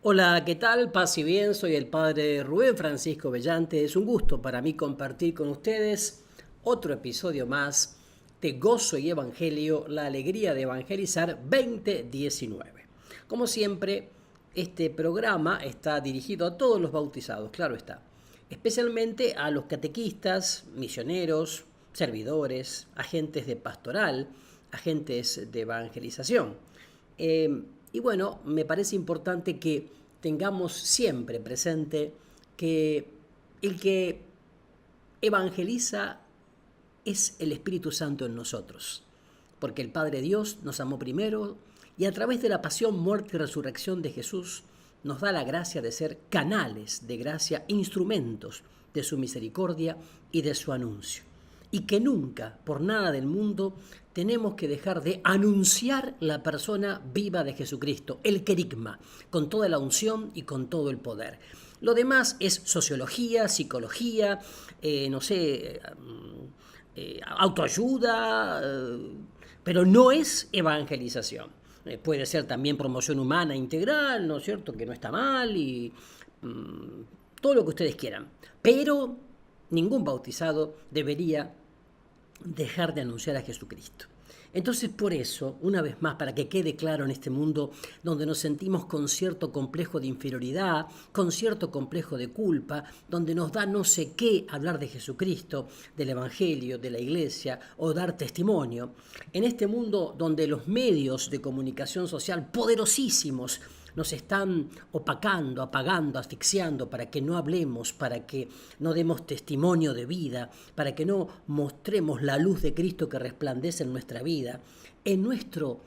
Hola, ¿qué tal? Paz y bien, soy el padre Rubén Francisco Bellante. Es un gusto para mí compartir con ustedes otro episodio más de Gozo y Evangelio, la alegría de evangelizar 2019. Como siempre, este programa está dirigido a todos los bautizados, claro está, especialmente a los catequistas, misioneros, servidores, agentes de pastoral, agentes de evangelización. Y bueno, me parece importante que tengamos siempre presente que el que evangeliza es el Espíritu Santo en nosotros, porque el Padre Dios nos amó primero y a través de la pasión, muerte y resurrección de Jesús nos da la gracia de ser canales de gracia, instrumentos de su misericordia y de su anuncio. Y que nunca, por nada del mundo, tenemos que dejar de anunciar la persona viva de Jesucristo, el querigma, con toda la unción y con todo el poder. Lo demás es sociología, psicología, no sé, autoayuda, pero no es evangelización. Puede ser también promoción humana integral, ¿no es cierto? Que no está mal y todo lo que ustedes quieran. Pero ningún bautizado debería dejar de anunciar a Jesucristo. Entonces, por eso, una vez más, para que quede claro en este mundo donde nos sentimos con cierto complejo de inferioridad, con cierto complejo de culpa, donde nos da no sé qué hablar de Jesucristo, del Evangelio, de la Iglesia o dar testimonio, en este mundo donde los medios de comunicación social poderosísimos nos están opacando, apagando, asfixiando para que no hablemos, para que no demos testimonio de vida, para que no mostremos la luz de Cristo que resplandece en nuestra vida, en nuestro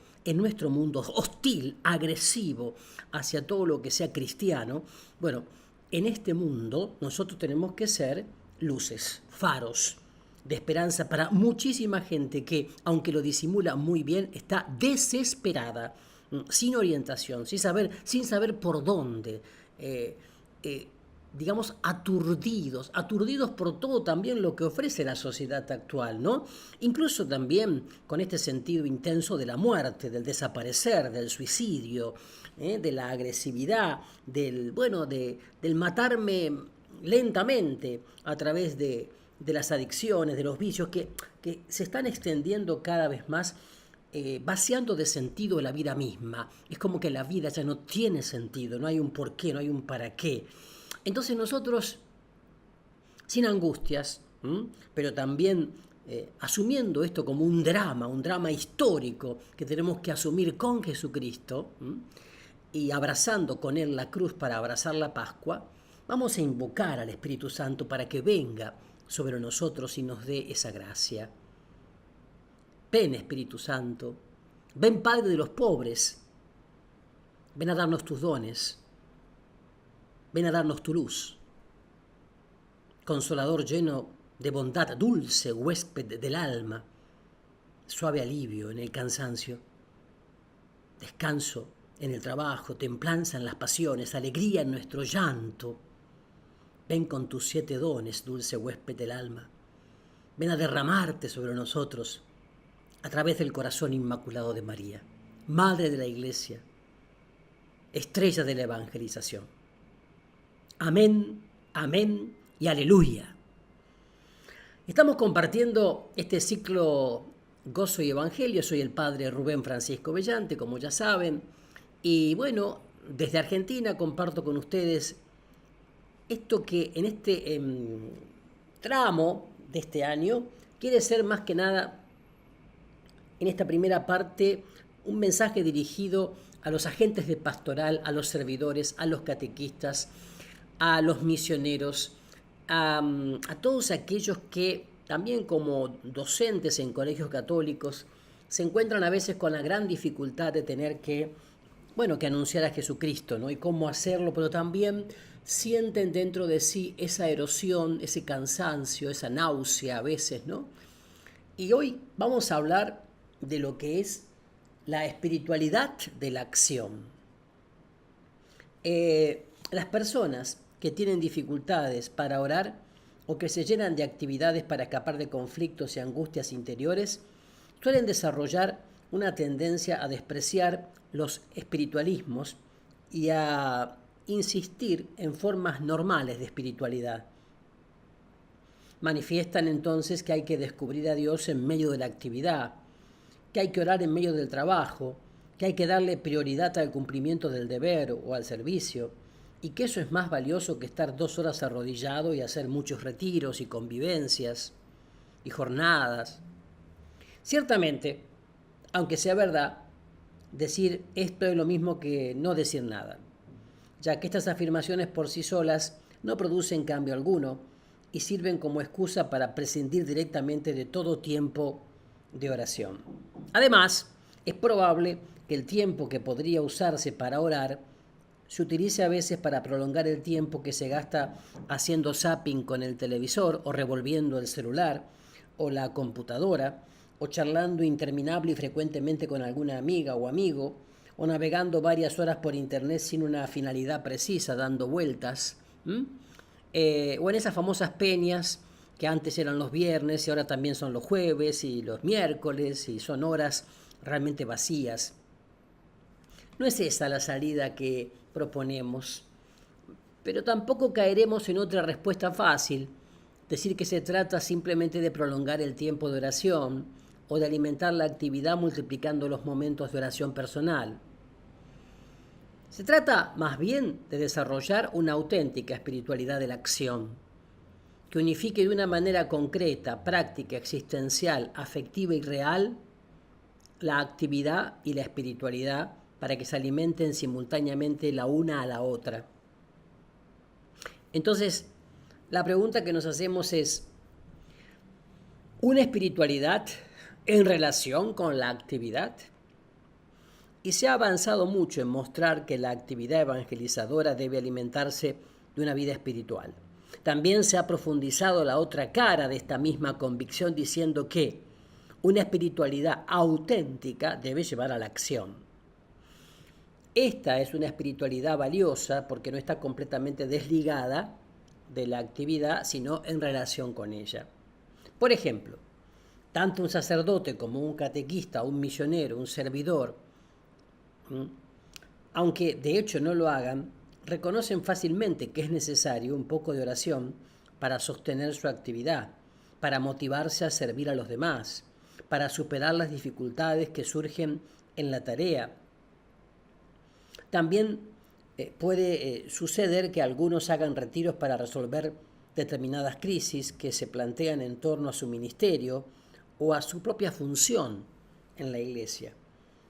mundo hostil, agresivo hacia todo lo que sea cristiano. Bueno, en este mundo nosotros tenemos que ser luces, faros de esperanza para muchísima gente que, aunque lo disimula muy bien, está desesperada, sin orientación, sin saber por dónde, eh, eh, digamos, aturdidos por todo también lo que ofrece la sociedad actual, ¿no? Incluso también con este sentido intenso de la muerte, del desaparecer, del suicidio, de la agresividad, del matarme lentamente a través de las adicciones, de los vicios que se están extendiendo cada vez más, vaciando de sentido la vida misma. Es como que la vida ya no tiene sentido, no hay un porqué, no hay un para qué. Entonces nosotros, sin angustias, pero también asumiendo esto como un drama histórico que tenemos que asumir con Jesucristo, y abrazando con Él la cruz para abrazar la Pascua, vamos a invocar al Espíritu Santo para que venga sobre nosotros y nos dé esa gracia. Ven, Espíritu Santo, ven, Padre de los pobres, ven a darnos tus dones, ven a darnos tu luz. Consolador lleno de bondad, dulce huésped del alma, suave alivio en el cansancio, descanso en el trabajo, templanza en las pasiones, alegría en nuestro llanto. Ven con tus 7 dones, dulce huésped del alma. Ven a derramarte sobre nosotros a través del corazón inmaculado de María, Madre de la Iglesia, estrella de la evangelización. Amén, amén y aleluya. Estamos compartiendo este ciclo Gozo y Evangelio. Soy el padre Rubén Francisco Bellante, como ya saben. Y bueno, desde Argentina comparto con ustedes esto que en este tramo de este año quiere ser más que nada, en esta primera parte, un mensaje dirigido a los agentes de pastoral, a los servidores, a los catequistas, a los misioneros, a todos aquellos que también como docentes en colegios católicos se encuentran a veces con la gran dificultad de tener que, bueno, que anunciar a Jesucristo, ¿no? Y cómo hacerlo, pero también sienten dentro de sí esa erosión, ese cansancio, esa náusea a veces, ¿no? Y hoy vamos a hablar de lo que es la espiritualidad de la acción. Las personas que tienen dificultades para orar o que se llenan de actividades para escapar de conflictos y angustias interiores suelen desarrollar una tendencia a despreciar los espiritualismos y a insistir en formas normales de espiritualidad. Manifiestan entonces que hay que descubrir a Dios en medio de la actividad, que hay que orar en medio del trabajo, que hay que darle prioridad al cumplimiento del deber o al servicio, y que eso es más valioso que estar 2 horas arrodillado y hacer muchos retiros y convivencias y jornadas. Ciertamente, aunque sea verdad, decir esto es lo mismo que no decir nada, ya que estas afirmaciones por sí solas no producen cambio alguno y sirven como excusa para prescindir directamente de todo tiempo de oración. Además, es probable que el tiempo que podría usarse para orar se utilice a veces para prolongar el tiempo que se gasta haciendo zapping con el televisor o revolviendo el celular o la computadora o charlando interminable y frecuentemente con alguna amiga o amigo o navegando varias horas por internet sin una finalidad precisa, dando vueltas, o en esas famosas peñas que antes eran los viernes y ahora también son los jueves y los miércoles y son horas realmente vacías. No es esa la salida que proponemos, pero tampoco caeremos en otra respuesta fácil, decir que se trata simplemente de prolongar el tiempo de oración o de alimentar la actividad multiplicando los momentos de oración personal. Se trata más bien de desarrollar una auténtica espiritualidad de la acción, que unifique de una manera concreta, práctica, existencial, afectiva y real la actividad y la espiritualidad para que se alimenten simultáneamente la una a la otra. Entonces, la pregunta que nos hacemos es, ¿una espiritualidad en relación con la actividad? Y se ha avanzado mucho en mostrar que la actividad evangelizadora debe alimentarse de una vida espiritual. También se ha profundizado la otra cara de esta misma convicción diciendo que una espiritualidad auténtica debe llevar a la acción. Esta es una espiritualidad valiosa porque no está completamente desligada de la actividad, sino en relación con ella. Por ejemplo, tanto un sacerdote como un catequista, un misionero, un servidor, aunque de hecho no lo hagan, reconocen fácilmente que es necesario un poco de oración para sostener su actividad, para motivarse a servir a los demás, para superar las dificultades que surgen en la tarea. También puede suceder que algunos hagan retiros para resolver determinadas crisis que se plantean en torno a su ministerio o a su propia función en la iglesia.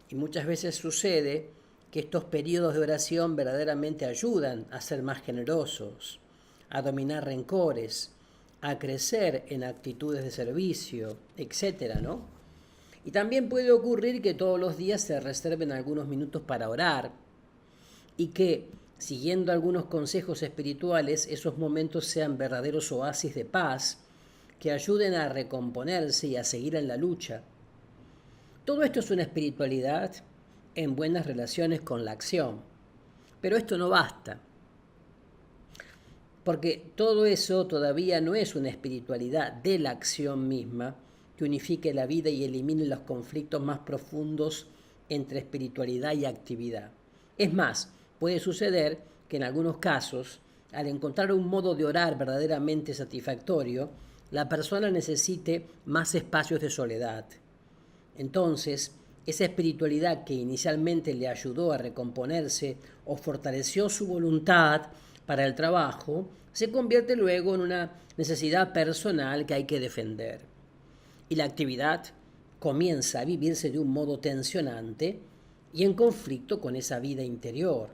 Y muchas veces sucede que estos periodos de oración verdaderamente ayudan a ser más generosos, a dominar rencores, a crecer en actitudes de servicio, etcétera, ¿no? Y también puede ocurrir que todos los días se reserven algunos minutos para orar y que, siguiendo algunos consejos espirituales, esos momentos sean verdaderos oasis de paz que ayuden a recomponerse y a seguir en la lucha. Todo esto es una espiritualidad en buenas relaciones con la acción. Pero esto no basta, porque todo eso todavía no es una espiritualidad de la acción misma que unifique la vida y elimine los conflictos más profundos entre espiritualidad y actividad. Es más, puede suceder que en algunos casos, al encontrar un modo de orar verdaderamente satisfactorio, la persona necesite más espacios de soledad. Entonces, esa espiritualidad que inicialmente le ayudó a recomponerse o fortaleció su voluntad para el trabajo, se convierte luego en una necesidad personal que hay que defender. Y la actividad comienza a vivirse de un modo tensionante y en conflicto con esa vida interior.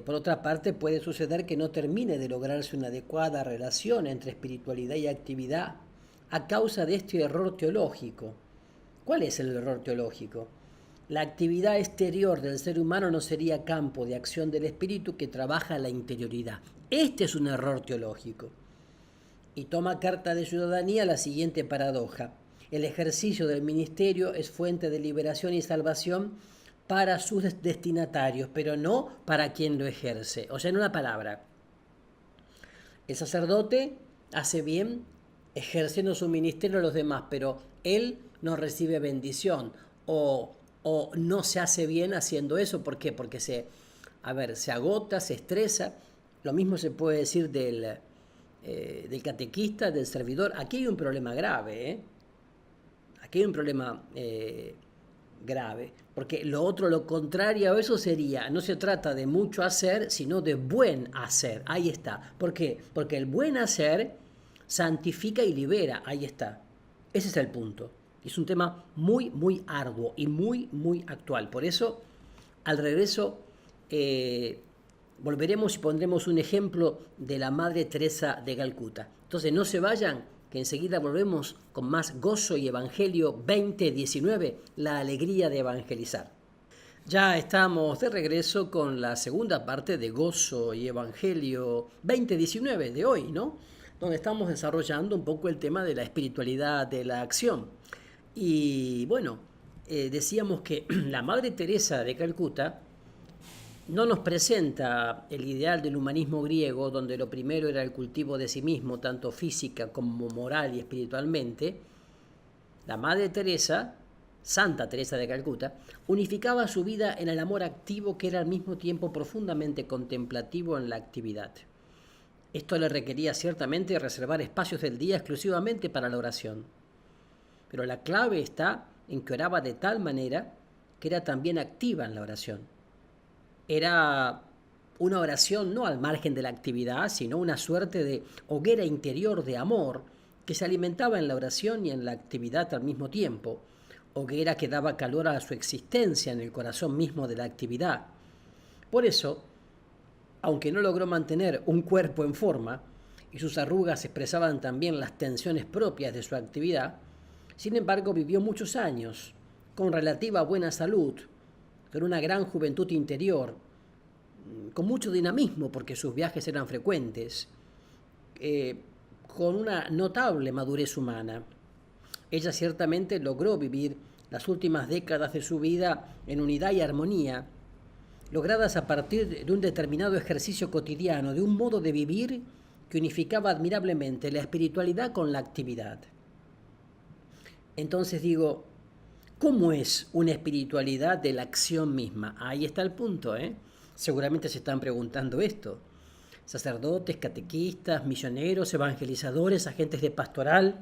Por otra parte, puede suceder que no termine de lograrse una adecuada relación entre espiritualidad y actividad a causa de este error teológico. ¿Cuál es el error teológico? La actividad exterior del ser humano no sería campo de acción del espíritu que trabaja la interioridad. Este es un error teológico. Y toma carta de ciudadanía la siguiente paradoja. El ejercicio del ministerio es fuente de liberación y salvación para sus destinatarios, pero no para quien lo ejerce. O sea, en una palabra, el sacerdote hace bien ejerciendo su ministerio a los demás, pero él no recibe bendición o no se hace bien haciendo eso. ¿Por qué? Porque se a ver, se agota, se estresa. Lo mismo se puede decir del catequista, del servidor. Aquí hay un problema grave, ¿eh? Aquí hay un problema grave, porque lo contrario a eso sería, no se trata de mucho hacer, sino de buen hacer. Ahí está. ¿Por qué? Porque el buen hacer santifica y libera. Ahí está. Ese es el punto. Es un tema muy, muy arduo y muy, muy actual. Por eso, al regreso, volveremos y pondremos un ejemplo de la Madre Teresa de Calcuta. Entonces, no se vayan, que enseguida volvemos con más Gozo y Evangelio 2019, la alegría de evangelizar. Ya estamos de regreso con la segunda parte de Gozo y Evangelio 2019 de hoy, ¿no? Donde estamos desarrollando un poco el tema de la espiritualidad de la acción. Y bueno, decíamos que la Madre Teresa de Calcuta no nos presenta el ideal del humanismo griego, donde lo primero era el cultivo de sí mismo, tanto física como moral y espiritualmente. La Madre Teresa, Santa Teresa de Calcuta, unificaba su vida en el amor activo que era al mismo tiempo profundamente contemplativo en la actividad. Esto le requería ciertamente reservar espacios del día exclusivamente para la oración. Pero la clave está en que oraba de tal manera que era también activa en la oración. Era una oración no al margen de la actividad, sino una suerte de hoguera interior de amor que se alimentaba en la oración y en la actividad al mismo tiempo, hoguera que daba calor a su existencia en el corazón mismo de la actividad. Por eso, aunque no logró mantener un cuerpo en forma, y sus arrugas expresaban también las tensiones propias de su actividad, sin embargo vivió muchos años, con relativa buena salud, con una gran juventud interior, con mucho dinamismo porque sus viajes eran frecuentes, con una notable madurez humana. Ella ciertamente logró vivir las últimas décadas de su vida en unidad y armonía, logradas a partir de un determinado ejercicio cotidiano, de un modo de vivir que unificaba admirablemente la espiritualidad con la actividad. Entonces digo, ¿cómo es una espiritualidad de la acción misma? Ahí está el punto, ¿eh? Seguramente se están preguntando esto. Sacerdotes, catequistas, misioneros, evangelizadores, agentes de pastoral.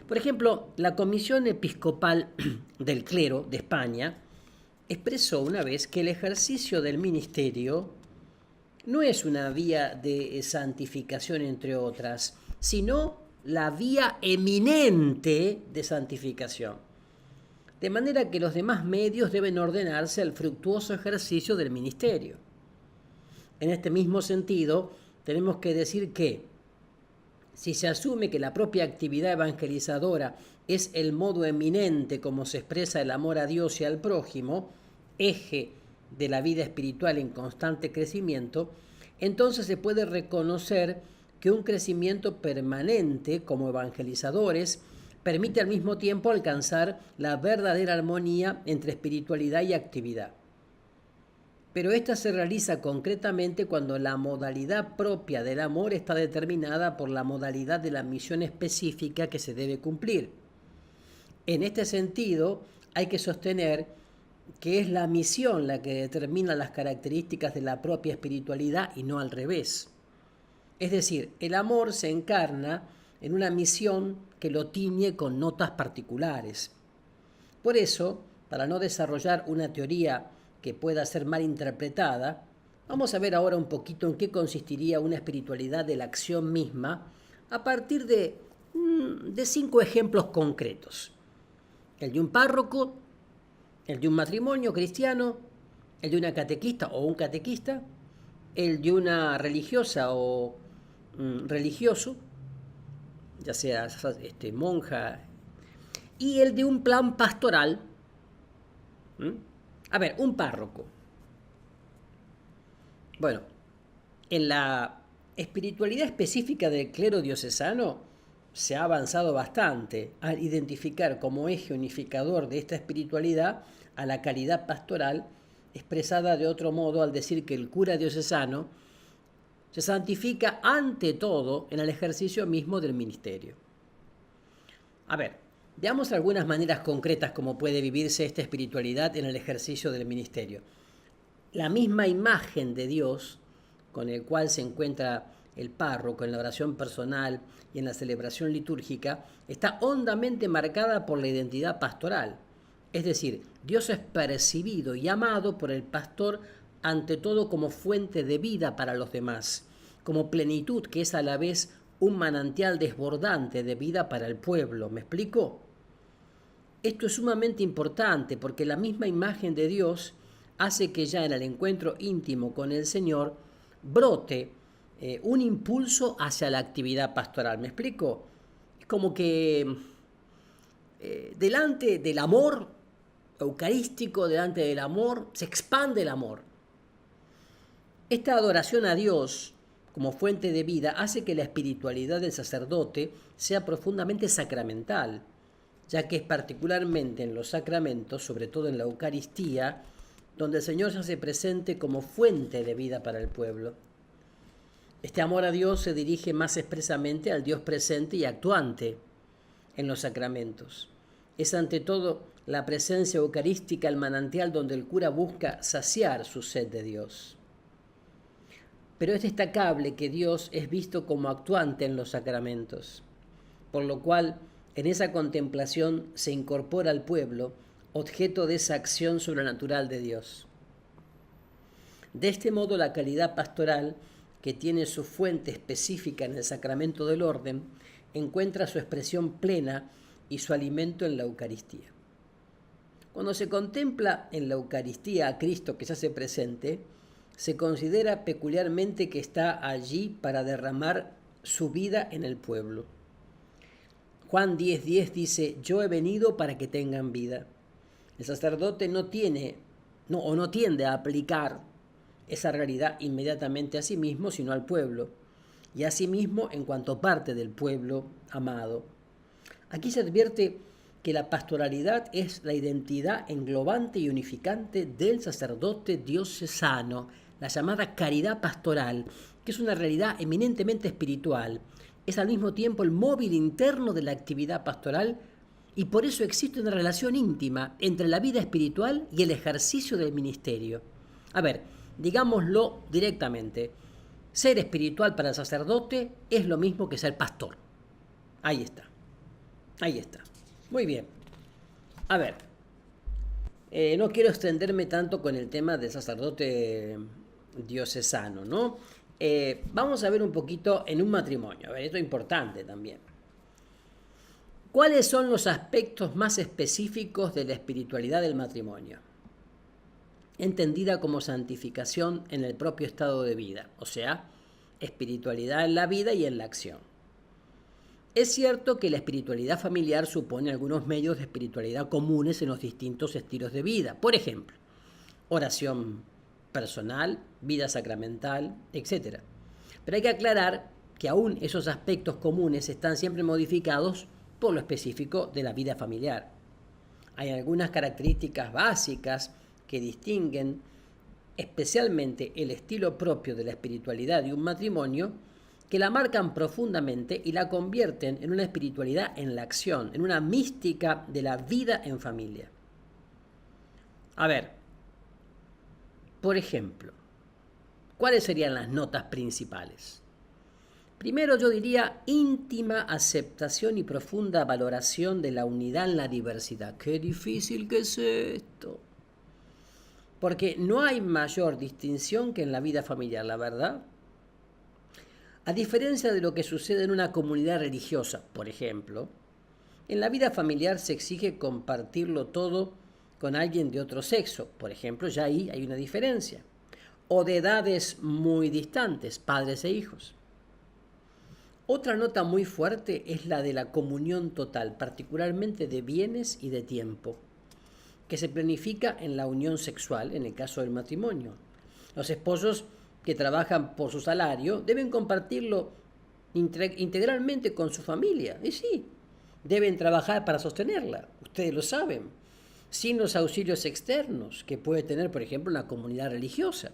Por ejemplo, la Comisión Episcopal del Clero de España expresó una vez que el ejercicio del ministerio no es una vía de santificación, entre otras, sino la vía eminente de santificación. De manera que los demás medios deben ordenarse al fructuoso ejercicio del ministerio. En este mismo sentido, tenemos que decir que si se asume que la propia actividad evangelizadora es el modo eminente como se expresa el amor a Dios y al prójimo, eje de la vida espiritual en constante crecimiento, entonces se puede reconocer que un crecimiento permanente como evangelizadores permite al mismo tiempo alcanzar la verdadera armonía entre espiritualidad y actividad. Pero esta se realiza concretamente cuando la modalidad propia del amor está determinada por la modalidad de la misión específica que se debe cumplir. En este sentido, hay que sostener que es la misión la que determina las características de la propia espiritualidad y no al revés. Es decir, el amor se encarna en una misión que lo tiñe con notas particulares. Por eso, para no desarrollar una teoría que pueda ser mal interpretada, vamos a ver ahora un poquito en qué consistiría una espiritualidad de la acción misma a partir de 5 ejemplos concretos. El de un párroco, el de un matrimonio cristiano, el de una catequista o un catequista, el de una religiosa o religioso, ya sea monja, y el de un plan pastoral. A ver, un párroco. Bueno, en la espiritualidad específica del clero diocesano se ha avanzado bastante al identificar como eje unificador de esta espiritualidad a la caridad pastoral, expresada de otro modo al decir que el cura diocesano se santifica ante todo en el ejercicio mismo del ministerio. A ver, veamos algunas maneras concretas como puede vivirse esta espiritualidad en el ejercicio del ministerio. La misma imagen de Dios con el cual se encuentra el párroco en la oración personal y en la celebración litúrgica está hondamente marcada por la identidad pastoral. Es decir, Dios es percibido y amado por el pastor ante todo como fuente de vida para los demás, como plenitud que es a la vez un manantial desbordante de vida para el pueblo. ¿Me explico? Esto es sumamente importante porque la misma imagen de Dios hace que ya en el encuentro íntimo con el Señor brote un impulso hacia la actividad pastoral. ¿Me explico? Es como que delante del amor eucarístico, delante del amor, se expande el amor. Esta adoración a Dios como fuente de vida hace que la espiritualidad del sacerdote sea profundamente sacramental, ya que es particularmente en los sacramentos, sobre todo en la Eucaristía, donde el Señor se hace presente como fuente de vida para el pueblo. Este amor a Dios se dirige más expresamente al Dios presente y actuante en los sacramentos. Es ante todo la presencia eucarística el manantial donde el cura busca saciar su sed de Dios. Pero es destacable que Dios es visto como actuante en los sacramentos, por lo cual en esa contemplación se incorpora al pueblo, objeto de esa acción sobrenatural de Dios. De este modo, la calidad pastoral, que tiene su fuente específica en el sacramento del orden, encuentra su expresión plena y su alimento en la Eucaristía. Cuando se contempla en la Eucaristía a Cristo que se hace presente, se considera peculiarmente que está allí para derramar su vida en el pueblo. Juan 10:10 dice: yo he venido para que tengan vida. El sacerdote no tiende a aplicar esa realidad inmediatamente a sí mismo, sino al pueblo, y a sí mismo en cuanto parte del pueblo amado. Aquí se advierte que la pastoralidad es la identidad englobante y unificante del sacerdote diocesano, la llamada caridad pastoral, que es una realidad eminentemente espiritual. Es al mismo tiempo el móvil interno de la actividad pastoral y por eso existe una relación íntima entre la vida espiritual y el ejercicio del ministerio. A ver, digámoslo directamente, ser espiritual para el sacerdote es lo mismo que ser pastor. Ahí está. Muy bien. A ver, no quiero extenderme tanto con el tema del sacerdote diocesano, ¿no? Vamos a ver un poquito en un matrimonio. A ver, esto es importante también. ¿Cuáles son los aspectos más específicos de la espiritualidad del matrimonio? Entendida como santificación en el propio estado de vida, o sea, espiritualidad en la vida y en la acción. Es cierto que la espiritualidad familiar supone algunos medios de espiritualidad comunes en los distintos estilos de vida. Por ejemplo, oración personal, vida sacramental, etc. Pero hay que aclarar que aún esos aspectos comunes están siempre modificados por lo específico de la vida familiar. Hay algunas características básicas que distinguen especialmente el estilo propio de la espiritualidad de un matrimonio, que la marcan profundamente y la convierten en una espiritualidad en la acción, en una mística de la vida en familia. A ver, por ejemplo, ¿cuáles serían las notas principales? Primero yo diría íntima aceptación y profunda valoración de la unidad en la diversidad. ¡Qué difícil que es esto! Porque no hay mayor distinción que en la vida familiar, la verdad. A diferencia de lo que sucede en una comunidad religiosa, por ejemplo, en la vida familiar se exige compartirlo todo con alguien de otro sexo, por ejemplo, ya ahí hay una diferencia, o de edades muy distantes, padres e hijos. Otra nota muy fuerte es la de la comunión total, particularmente de bienes y de tiempo, que se planifica en la unión sexual, en el caso del matrimonio. Los esposos que trabajan por su salario deben compartirlo integralmente con su familia. Y sí, deben trabajar para sostenerla, ustedes lo saben, sin los auxilios externos que puede tener, por ejemplo, una comunidad religiosa.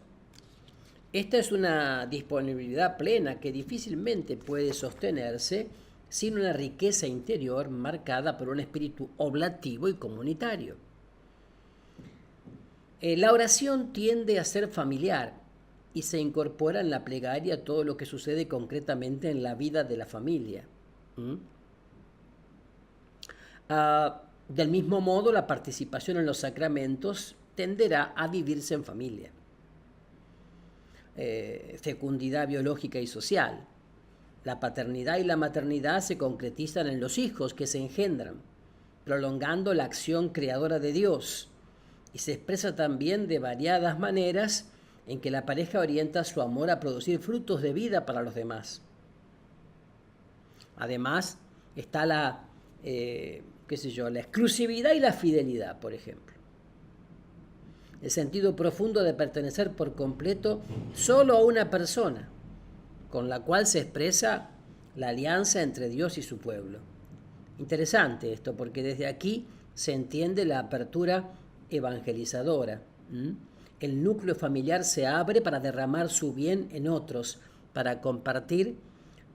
Esta es una disponibilidad plena que difícilmente puede sostenerse sin una riqueza interior marcada por un espíritu oblativo y comunitario. La oración tiende a ser familiar y se incorpora en la plegaria todo lo que sucede concretamente en la vida de la familia. ¿Mm? Del mismo modo, la participación en los sacramentos tenderá a vivirse en familia. Fecundidad biológica y social. La paternidad y la maternidad se concretizan en los hijos que se engendran, prolongando la acción creadora de Dios, y se expresa también de variadas maneras en que la pareja orienta su amor a producir frutos de vida para los demás. Además, está la exclusividad y la fidelidad, por ejemplo. El sentido profundo de pertenecer por completo solo a una persona, con la cual se expresa la alianza entre Dios y su pueblo. Interesante esto, porque desde aquí se entiende la apertura evangelizadora. El núcleo familiar se abre para derramar su bien en otros, para compartir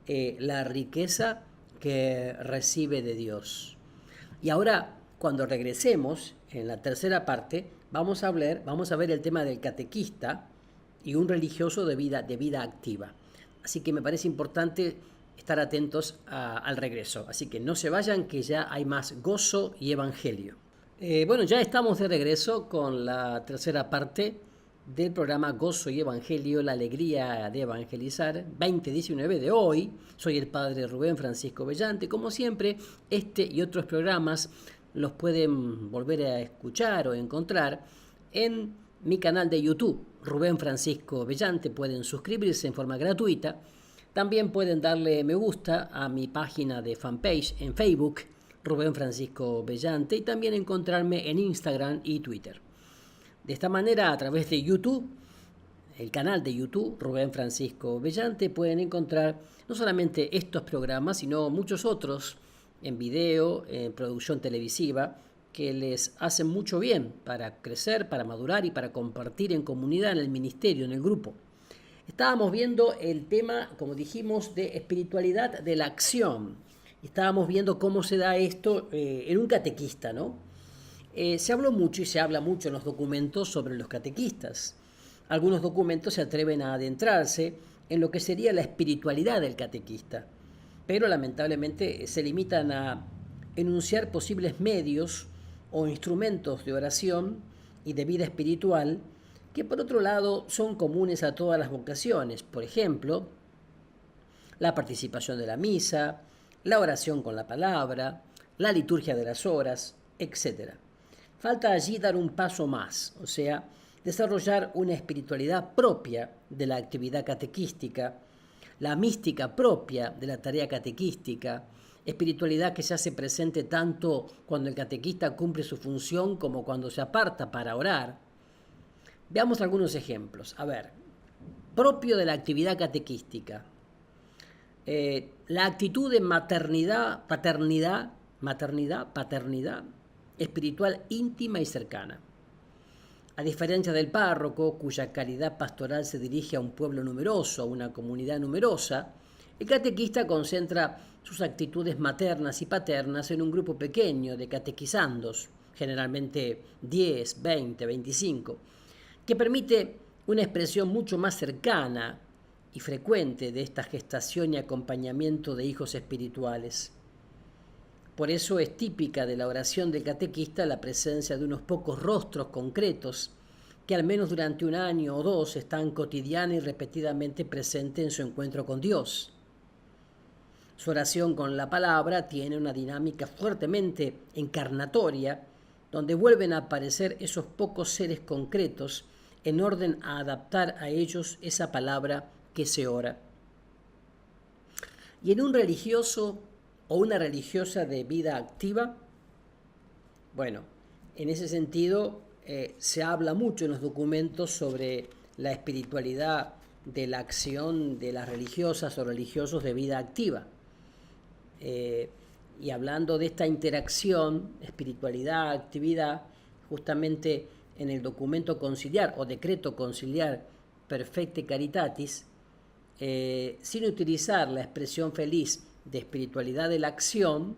la riqueza que recibe de Dios. Y ahora, cuando regresemos, en la tercera parte, vamos a ver el tema del catequista y un religioso de vida activa. Así que me parece importante estar atentos al regreso. Así que no se vayan, que ya hay más gozo y evangelio. Bueno, ya estamos de regreso con la tercera parte del programa Gozo y Evangelio, la alegría de evangelizar, 2019 de hoy. Soy el padre Rubén Francisco Bellante. Como siempre, este y otros programas los pueden volver a escuchar o encontrar en mi canal de YouTube, Rubén Francisco Bellante. Pueden suscribirse en forma gratuita. También pueden darle me gusta a mi página de fanpage en Facebook, Rubén Francisco Bellante, y también encontrarme en Instagram y Twitter. De esta manera, a través de YouTube, el canal de YouTube, Rubén Francisco Bellante, pueden encontrar no solamente estos programas, sino muchos otros en video, en producción televisiva, que les hacen mucho bien para crecer, para madurar y para compartir en comunidad, en el ministerio, en el grupo. Estábamos viendo el tema, como dijimos, de espiritualidad de la acción. Estábamos viendo cómo se da esto en un catequista, ¿no? Se habló mucho y se habla mucho en los documentos sobre los catequistas. Algunos documentos se atreven a adentrarse en lo que sería la espiritualidad del catequista, pero lamentablemente se limitan a enunciar posibles medios o instrumentos de oración y de vida espiritual que por otro lado son comunes a todas las vocaciones. Por ejemplo, la participación de la misa, la oración con la palabra, la liturgia de las horas, etc. Falta allí dar un paso más, o sea, desarrollar una espiritualidad propia de la actividad catequística, la mística propia de la tarea catequística, espiritualidad que se hace presente tanto cuando el catequista cumple su función como cuando se aparta para orar. Veamos algunos ejemplos. A ver, propio de la actividad catequística. La actitud de paternidad espiritual íntima y cercana. A diferencia del párroco, cuya caridad pastoral se dirige a un pueblo numeroso, a una comunidad numerosa, el catequista concentra sus actitudes maternas y paternas en un grupo pequeño de catequizandos, generalmente 10, 20, 25, que permite una expresión mucho más cercana y frecuente de esta gestación y acompañamiento de hijos espirituales. Por eso es típica de la oración del catequista la presencia de unos pocos rostros concretos que al menos durante un año o dos están cotidiana y repetidamente presentes en su encuentro con Dios. Su oración con la palabra tiene una dinámica fuertemente encarnatoria, donde vuelven a aparecer esos pocos seres concretos en orden a adaptar a ellos esa palabra que se ora. Y en un religioso o una religiosa de vida activa, bueno, en ese sentido se habla mucho en los documentos sobre la espiritualidad de la acción de las religiosas o religiosos de vida activa. Y hablando de esta interacción, espiritualidad, actividad, justamente en el documento conciliar o decreto conciliar Perfecte Caritatis, sin utilizar la expresión feliz de espiritualidad de la acción,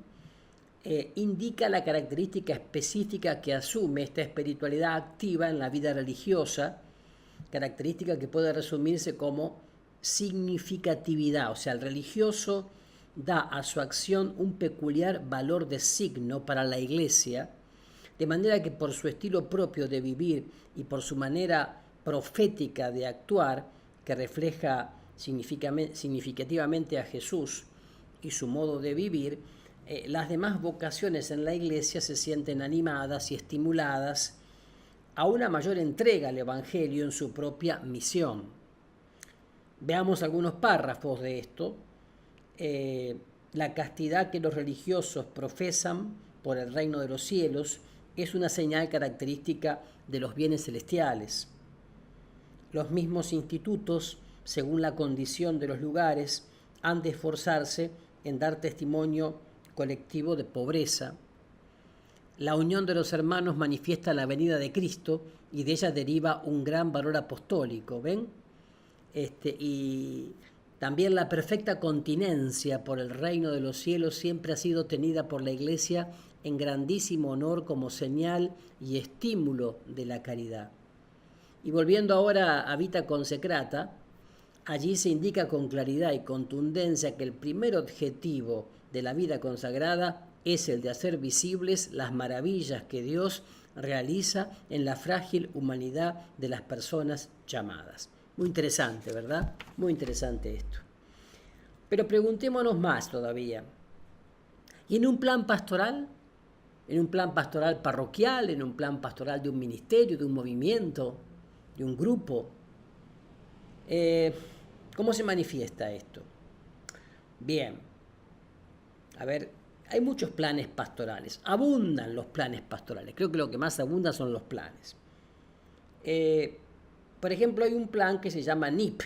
indica la característica específica que asume esta espiritualidad activa en la vida religiosa, característica que puede resumirse como significatividad, o sea, el religioso da a su acción un peculiar valor de signo para la Iglesia, de manera que por su estilo propio de vivir y por su manera profética de actuar, que refleja significativamente a Jesús y su modo de vivir, las demás vocaciones en la Iglesia se sienten animadas y estimuladas a una mayor entrega al Evangelio en su propia misión. Veamos algunos párrafos de esto. La castidad que los religiosos profesan por el reino de los cielos es una señal característica de los bienes celestiales. Los mismos institutos, según la condición de los lugares, han de esforzarse en dar testimonio colectivo de pobreza. La unión de los hermanos manifiesta la venida de Cristo y de ella deriva un gran valor apostólico, ¿ven? Y también la perfecta continencia por el reino de los cielos siempre ha sido tenida por la Iglesia en grandísimo honor como señal y estímulo de la caridad. Y volviendo ahora a Vita Consecrata, allí se indica con claridad y contundencia que el primer objetivo de la vida consagrada es el de hacer visibles las maravillas que Dios realiza en la frágil humanidad de las personas llamadas. Muy interesante, ¿verdad? Muy interesante esto. Pero preguntémonos más todavía. ¿Y en un plan pastoral? ¿En un plan pastoral parroquial? ¿En un plan pastoral de un ministerio, de un movimiento, de un grupo? ¿Cómo se manifiesta esto? Bien, a ver, hay muchos planes pastorales, abundan los planes pastorales, creo que lo que más abunda son los planes. Por ejemplo, hay un plan que se llama NIP,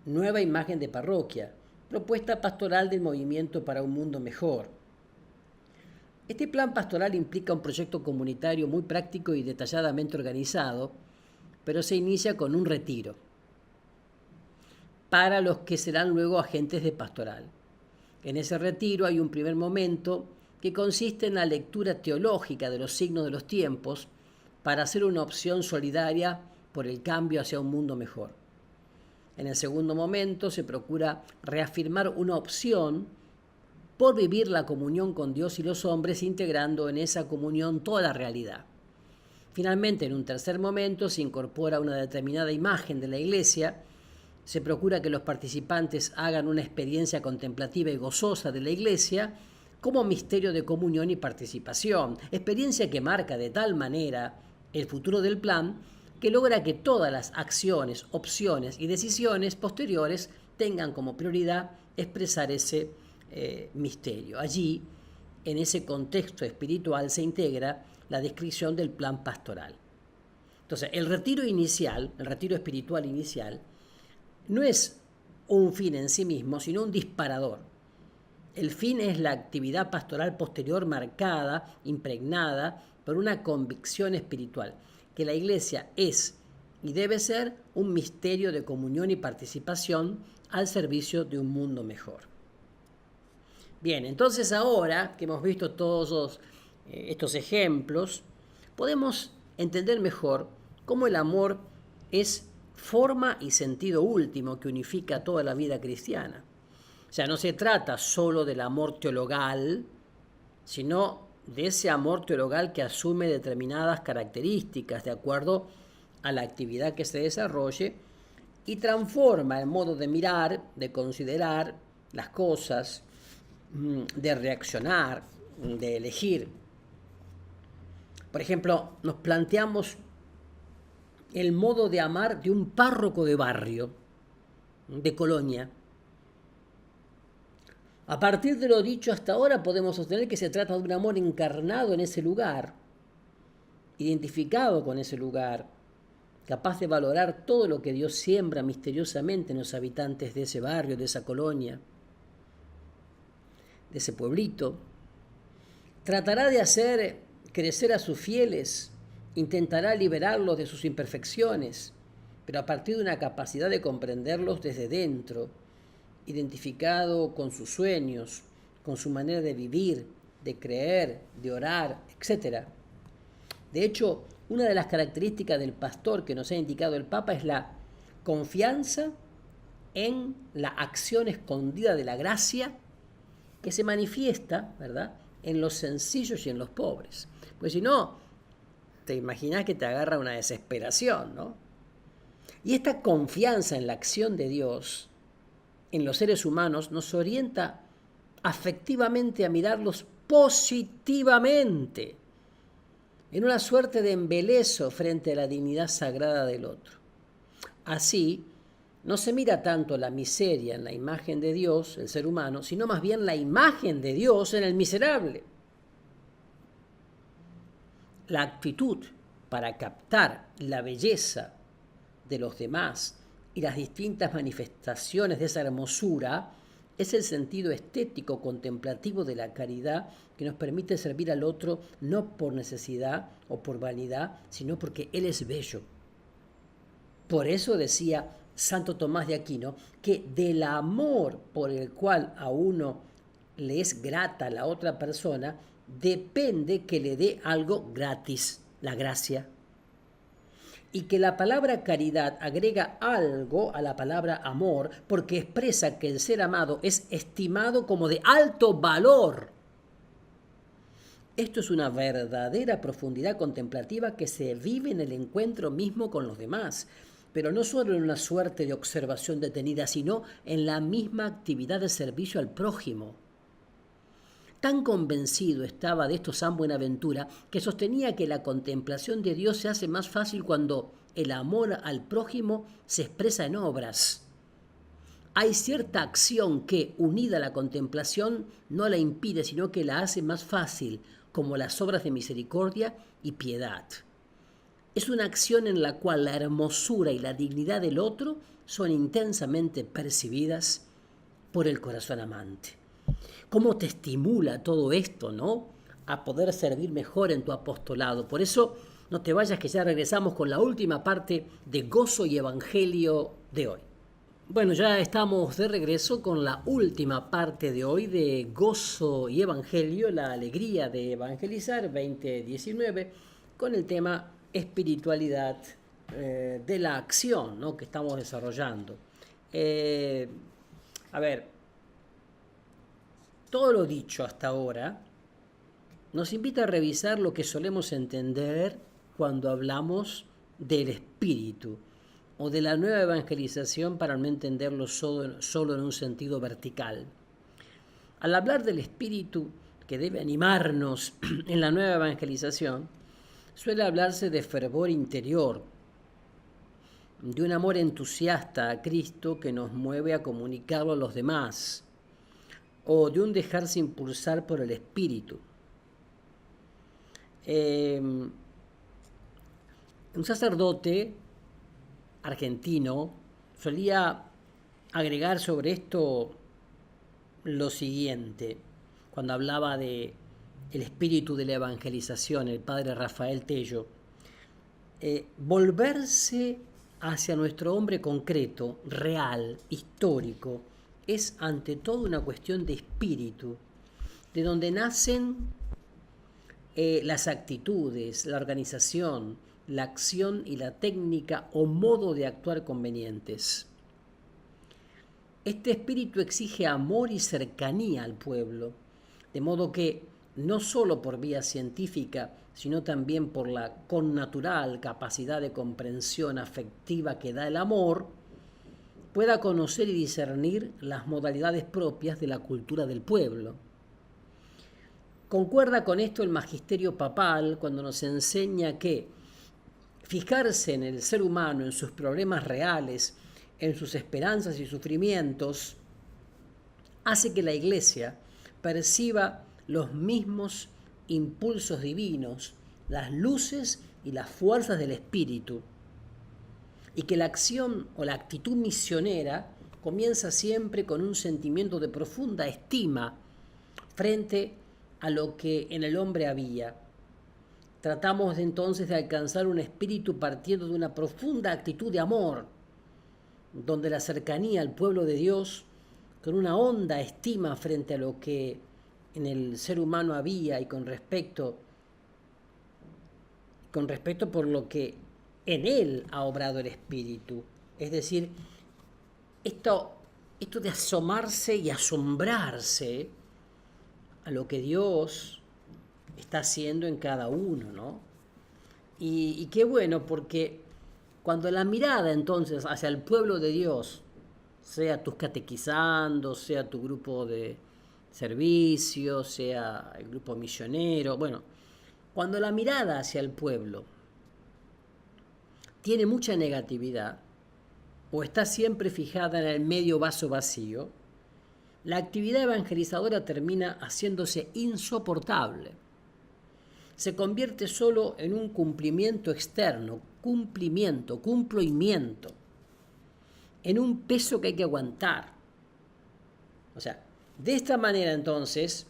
Nueva Imagen de Parroquia, propuesta pastoral del Movimiento para un Mundo Mejor. Este plan pastoral implica un proyecto comunitario muy práctico y detalladamente organizado, pero se inicia con un retiro para los que serán luego agentes de pastoral. En ese retiro hay un primer momento que consiste en la lectura teológica de los signos de los tiempos para hacer una opción solidaria por el cambio hacia un mundo mejor. En el segundo momento se procura reafirmar una opción por vivir la comunión con Dios y los hombres, integrando en esa comunión toda la realidad. Finalmente, en un tercer momento, se incorpora una determinada imagen de la Iglesia. Se procura que los participantes hagan una experiencia contemplativa y gozosa de la Iglesia como misterio de comunión y participación, experiencia que marca de tal manera el futuro del plan que logra que todas las acciones, opciones y decisiones posteriores tengan como prioridad expresar ese misterio. Allí, en ese contexto espiritual, se integra la descripción del plan pastoral. Entonces, el retiro inicial, el retiro espiritual inicial, no es un fin en sí mismo, sino un disparador. El fin es la actividad pastoral posterior marcada, impregnada por una convicción espiritual, que la Iglesia es y debe ser un misterio de comunión y participación al servicio de un mundo mejor. Bien, entonces ahora que hemos visto todos estos ejemplos, podemos entender mejor cómo el amor es forma y sentido último que unifica toda la vida cristiana. O sea, no se trata solo del amor teologal, sino de ese amor teologal que asume determinadas características de acuerdo a la actividad que se desarrolle y transforma el modo de mirar, de considerar las cosas, de reaccionar, de elegir. Por ejemplo, nos planteamos el modo de amar de un párroco de barrio, de Colonia. A partir de lo dicho hasta ahora podemos sostener que se trata de un amor encarnado en ese lugar, identificado con ese lugar, capaz de valorar todo lo que Dios siembra misteriosamente en los habitantes de ese barrio, de esa colonia, de ese pueblito. Tratará de hacer crecer a sus fieles, intentará liberarlos de sus imperfecciones, pero a partir de una capacidad de comprenderlos desde dentro, identificado con sus sueños, con su manera de vivir, de creer, de orar, etc. De hecho, una de las características del pastor que nos ha indicado el Papa es la confianza en la acción escondida de la gracia que se manifiesta, ¿verdad?, en los sencillos y en los pobres. Pues si no, te imaginas que te agarra una desesperación, ¿no? Y esta confianza en la acción de Dios en los seres humanos nos orienta afectivamente a mirarlos positivamente, en una suerte de embeleso frente a la dignidad sagrada del otro. Así, no se mira tanto la miseria en la imagen de Dios, el ser humano, sino más bien la imagen de Dios en el miserable. La actitud para captar la belleza de los demás y las distintas manifestaciones de esa hermosura es el sentido estético contemplativo de la caridad que nos permite servir al otro no por necesidad o por vanidad, sino porque Él es bello. Por eso decía Santo Tomás de Aquino que del amor por el cual a uno le es grata a la otra persona, depende que le dé algo gratis, la gracia. Y que la palabra caridad agrega algo a la palabra amor porque expresa que el ser amado es estimado como de alto valor. Esto es una verdadera profundidad contemplativa que se vive en el encuentro mismo con los demás, pero no solo en una suerte de observación detenida, sino en la misma actividad de servicio al prójimo. Tan convencido estaba de esto San Buenaventura que sostenía que la contemplación de Dios se hace más fácil cuando el amor al prójimo se expresa en obras. Hay cierta acción que, unida a la contemplación, no la impide, sino que la hace más fácil, como las obras de misericordia y piedad. Es una acción en la cual la hermosura y la dignidad del otro son intensamente percibidas por el corazón amante. ¿Cómo te estimula todo esto, no? A poder servir mejor en tu apostolado. Por eso, no te vayas, que ya regresamos con la última parte de Gozo y Evangelio de hoy. Bueno, ya estamos de regreso con la última parte de hoy de Gozo y Evangelio, la alegría de evangelizar 2019, con el tema espiritualidad de la acción, ¿no?, que estamos desarrollando. Todo lo dicho hasta ahora nos invita a revisar lo que solemos entender cuando hablamos del espíritu o de la nueva evangelización, para no entenderlo solo en un sentido vertical. Al hablar del espíritu que debe animarnos en la nueva evangelización, suele hablarse de fervor interior, de un amor entusiasta a Cristo que nos mueve a comunicarlo a los demás, o de un dejarse impulsar por el espíritu. Un sacerdote argentino solía agregar sobre esto lo siguiente, cuando hablaba de el espíritu de la evangelización, el padre Rafael Tello: volverse hacia nuestro hombre concreto, real, histórico, es ante todo una cuestión de espíritu, de donde nacen las actitudes, la organización, la acción y la técnica o modo de actuar convenientes. Este espíritu exige amor y cercanía al pueblo, de modo que, no solo por vía científica, sino también por la connatural capacidad de comprensión afectiva que da el amor, pueda conocer y discernir las modalidades propias de la cultura del pueblo. Concuerda con esto el magisterio papal cuando nos enseña que fijarse en el ser humano, en sus problemas reales, en sus esperanzas y sufrimientos, hace que la Iglesia perciba los mismos impulsos divinos, las luces y las fuerzas del Espíritu, y que la acción o la actitud misionera comienza siempre con un sentimiento de profunda estima frente a lo que en el hombre había. Tratamos entonces de alcanzar un espíritu partiendo de una profunda actitud de amor, donde la cercanía al pueblo de Dios, con una honda estima frente a lo que en el ser humano había y con respecto por lo que en él ha obrado el Espíritu. Es decir, esto, esto de asomarse y asombrarse a lo que Dios está haciendo en cada uno, ¿no? Y qué bueno, porque cuando la mirada entonces hacia el pueblo de Dios, sea tus catequizandos, sea tu grupo de servicio, sea el grupo misionero, bueno, cuando la mirada hacia el pueblo tiene mucha negatividad o está siempre fijada en el medio vaso vacío, la actividad evangelizadora termina haciéndose insoportable. Se convierte solo en un cumplimiento externo, cumplimiento, en un peso que hay que aguantar. O sea, de esta manera entonces,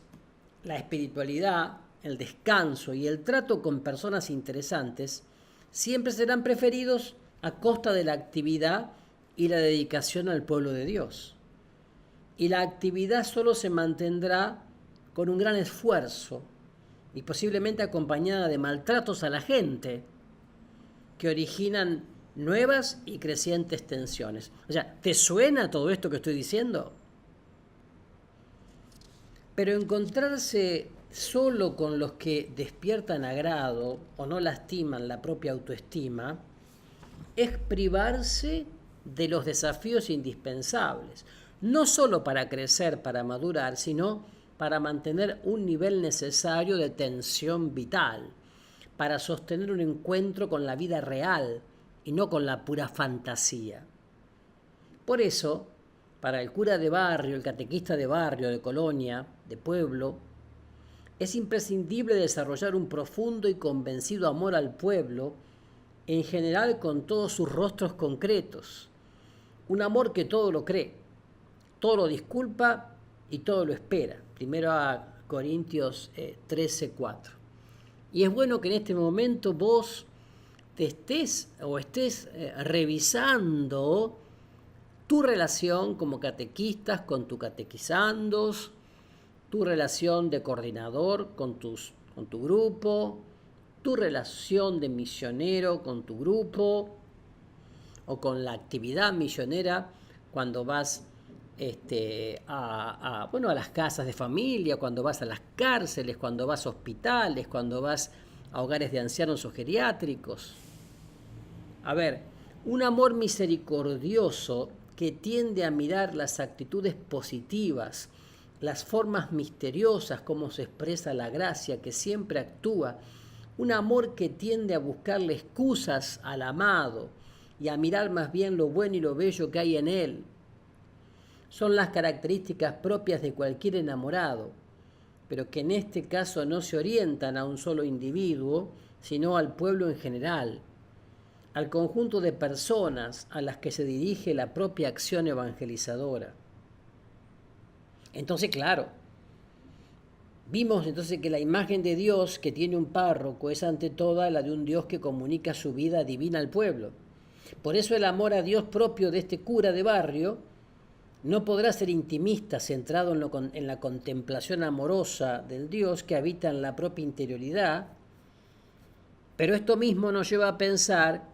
la espiritualidad, el descanso y el trato con personas interesantes siempre serán preferidos a costa de la actividad y la dedicación al pueblo de Dios. Y la actividad solo se mantendrá con un gran esfuerzo y posiblemente acompañada de maltratos a la gente que originan nuevas y crecientes tensiones. O sea, ¿te suena todo esto que estoy diciendo? Pero encontrarse solo con los que despiertan agrado o no lastiman la propia autoestima es privarse de los desafíos indispensables, no solo para crecer, para madurar, sino para mantener un nivel necesario de tensión vital, para sostener un encuentro con la vida real y no con la pura fantasía. Por eso, para el cura de barrio, el catequista de barrio, de colonia, de pueblo, es imprescindible desarrollar un profundo y convencido amor al pueblo, en general con todos sus rostros concretos. Un amor que todo lo cree, todo lo disculpa y todo lo espera. Primero a Corintios 13:4. Y es bueno que en este momento vos te estés revisando tu relación como catequistas con tus catequizandos, tu relación de coordinador con tu grupo, tu relación de misionero con tu grupo, o con la actividad misionera cuando vas a las casas de familia, cuando vas a las cárceles, cuando vas a hospitales, cuando vas a hogares de ancianos o geriátricos. A ver, un amor misericordioso que tiende a mirar las actitudes positivas, las formas misteriosas, cómo se expresa la gracia, que siempre actúa. Un amor que tiende a buscarle excusas al amado y a mirar más bien lo bueno y lo bello que hay en él. Son las características propias de cualquier enamorado, pero que en este caso no se orientan a un solo individuo, sino al pueblo en general, al conjunto de personas a las que se dirige la propia acción evangelizadora. Entonces, claro, vimos entonces que la imagen de Dios que tiene un párroco es ante toda la de un Dios que comunica su vida divina al pueblo. Por eso el amor a Dios propio de este cura de barrio no podrá ser intimista, centrado en la contemplación amorosa del Dios que habita en la propia interioridad, pero esto mismo nos lleva a pensar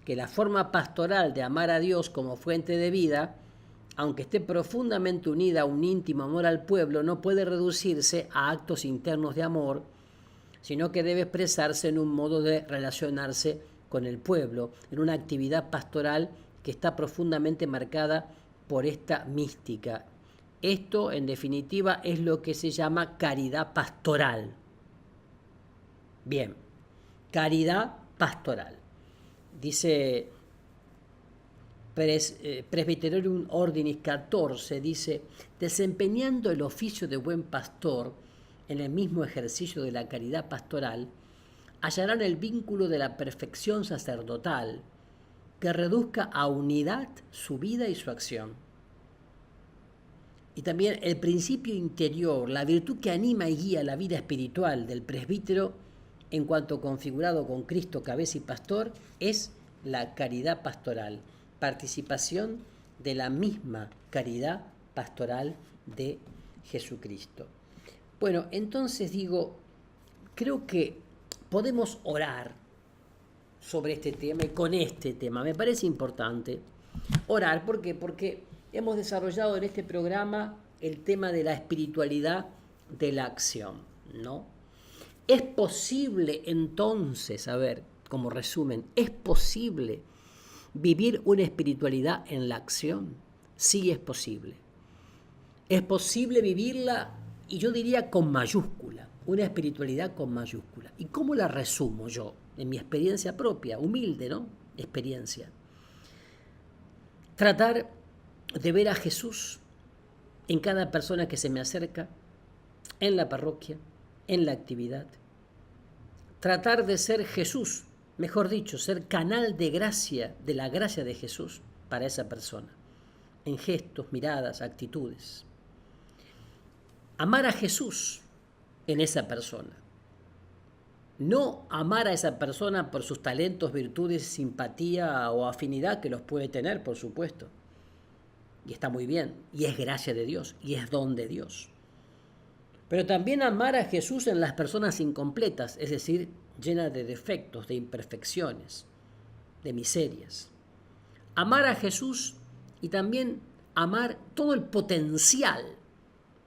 que la forma pastoral de amar a Dios como fuente de vida, aunque esté profundamente unida a un íntimo amor al pueblo, no puede reducirse a actos internos de amor, sino que debe expresarse en un modo de relacionarse con el pueblo, en una actividad pastoral que está profundamente marcada por esta mística. Esto, en definitiva, es lo que se llama caridad pastoral. Bien, caridad pastoral. Dice Presbyterorum Ordinis 14, dice, desempeñando el oficio de buen pastor en el mismo ejercicio de la caridad pastoral, hallarán el vínculo de la perfección sacerdotal que reduzca a unidad su vida y su acción. Y también el principio interior, la virtud que anima y guía la vida espiritual del presbítero en cuanto configurado con Cristo, cabeza y pastor, es la caridad pastoral, participación de la misma caridad pastoral de Jesucristo. Bueno, entonces digo, creo que podemos orar sobre este tema y con este tema. Me parece importante orar. ¿Por qué? Porque hemos desarrollado en este programa el tema de la espiritualidad de la acción, ¿no? ¿Es posible entonces, a ver, como resumen, es posible vivir una espiritualidad en la acción? Sí es posible. Es posible vivirla, y yo diría con mayúscula, una espiritualidad con mayúscula. ¿Y cómo la resumo yo? En mi experiencia propia, humilde, ¿no? Experiencia. Tratar de ver a Jesús en cada persona que se me acerca, en la parroquia, en la actividad. Tratar de ser Jesús, mejor dicho, ser canal de gracia, de la gracia de Jesús para esa persona, en gestos, miradas, actitudes. Amar a Jesús en esa persona. No amar a esa persona por sus talentos, virtudes, simpatía o afinidad, que los puede tener, por supuesto. Y está muy bien, y es gracia de Dios, y es don de Dios. Pero también amar a Jesús en las personas incompletas, es decir, llenas de defectos, de imperfecciones, de miserias. Amar a Jesús y también amar todo el potencial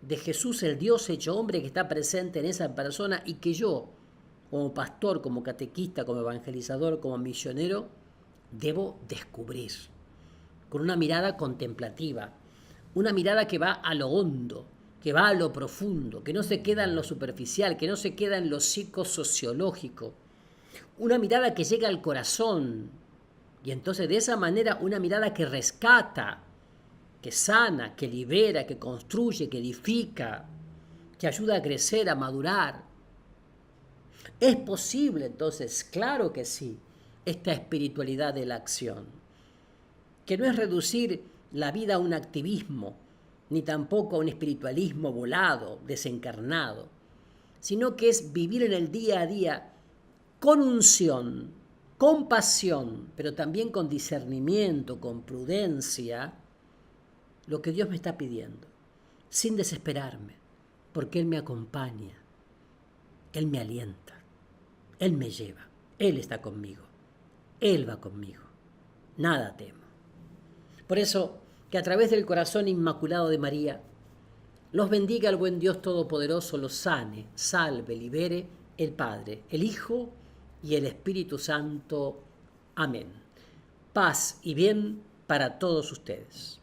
de Jesús, el Dios hecho hombre, que está presente en esa persona y que yo, como pastor, como catequista, como evangelizador, como misionero, debo descubrir con una mirada contemplativa, una mirada que va a lo hondo, que va a lo profundo, que no se queda en lo superficial, que no se queda en lo psicosociológico, una mirada que llega al corazón, y entonces de esa manera una mirada que rescata, que sana, que libera, que construye, que edifica, que ayuda a crecer, a madurar. ¿Es posible entonces? Claro que sí, esta espiritualidad de la acción, que no es reducir la vida a un activismo, ni tampoco a un espiritualismo volado, desencarnado, sino que es vivir en el día a día con unción, con pasión, pero también con discernimiento, con prudencia, lo que Dios me está pidiendo, sin desesperarme, porque Él me acompaña, Él me alienta, Él me lleva, Él está conmigo, Él va conmigo, nada temo. Por eso, que a través del corazón inmaculado de María, los bendiga el buen Dios Todopoderoso, los sane, salve, libere el Padre, el Hijo y el Espíritu Santo. Amén. Paz y bien para todos ustedes.